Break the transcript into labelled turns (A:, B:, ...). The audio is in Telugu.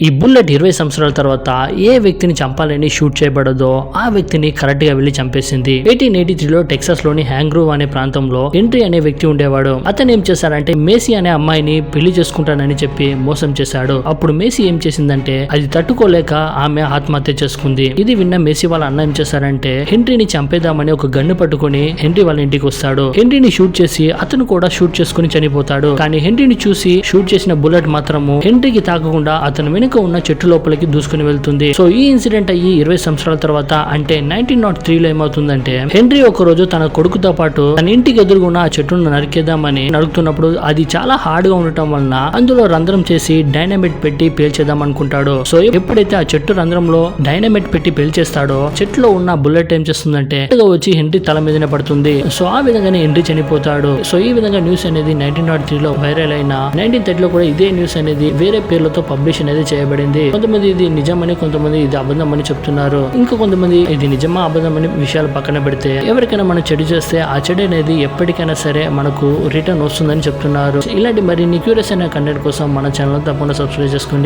A: ఈ బుల్లెట్ 20 సంవత్సరాల తర్వాత ఏ వ్యక్తిని చంపాలని షూట్ చేయబడదో ఆ వ్యక్తిని కరెక్ట్ గా వెళ్లి చంపేసింది. 1883లో టెక్సాస్ లోని హ్యాంగ్రూవ్ అనే ప్రాంతంలో హెన్రీ అనే వ్యక్తి ఉండేవాడు. అతను ఏం చేశాడంటే మేసీ అనే అమ్మాయిని పెళ్లి చేసుకుంటానని చెప్పి మోసం చేశాడు. అప్పుడు మేసీ ఏం చేసిందంటే అది తట్టుకోలేక ఆమె ఆత్మహత్య చేసుకుంది. ఇది విన్న మేసీ వాళ్ళ అన్న ఏం చేశారంటే హెన్రీని చంపేద్దామని ఒక గన్ను పట్టుకుని హెన్రీ వాళ్ళ ఇంటికి వస్తాడు. హెన్రీని షూట్ చేసి అతను కూడా షూట్ చేసుకుని చనిపోతాడు. కానీ హెన్రీని చూసి షూట్ చేసిన బుల్లెట్ మాత్రము హెన్రీకి తాకకుండా అతను వెనుక ఉన్న చెట్టు లోపలికి దూసుకుని వెళ్తుంది. సో ఈ ఇన్సిడెంట్ అయ్యి 20 సంవత్సరాల తర్వాత అంటే 1903లో ఏమవుతుందంటే హెన్రీ ఒక రోజు తన కొడుకుతో పాటు తన ఇంటికి ఎదురుగున్న ఆ చెట్టును నరికేద్దామని నరుకుతున్నప్పుడు అది చాలా హార్డ్ గా ఉండటం వలన అందులో రంధ్రం చేసి డైనమైట్ పెట్టి పేల్చేద్దాం అనుకుంటాడు. సో ఎప్పుడైతే ఆ చెట్టు రంధ్రంలో డైనమైట్ పెట్టి పేల్చేస్తాడో చెట్టులో ఉన్న బుల్లెట్ ఏం చేస్తుందంటే వచ్చి హెన్రీ తల మీదనే పడుతుంది. సో ఆ విధంగానే హెన్రీ చనిపోతాడు. సో ఈ విధంగా న్యూస్ అనేది 1903లో వైరల్ అయిన 1930లో కూడా ఇదే న్యూస్ అనేది వేరే పేర్లతో పబ్లిష్ అనేది చేయబడింది. కొంతమంది ఇది నిజమని, కొంతమంది ఇది అబద్ధం అని చెప్తున్నారు. ఇంకా కొంతమంది ఇది నిజమా అబద్ధం అని విషయాలు పక్కన పెడితే ఎవరికైనా మనం చెడు చేస్తే ఆ చెడు అనేది ఎప్పటికైనా సరే మనకు రిటర్న్ వస్తుందని చెప్తున్నారు. ఇలాంటి మరిన్ని క్యూరియస్ అయిన కంటెంట్ కోసం మన ఛానల్ తప్పకుండా సబ్స్క్రైబ్ చేసుకోండి.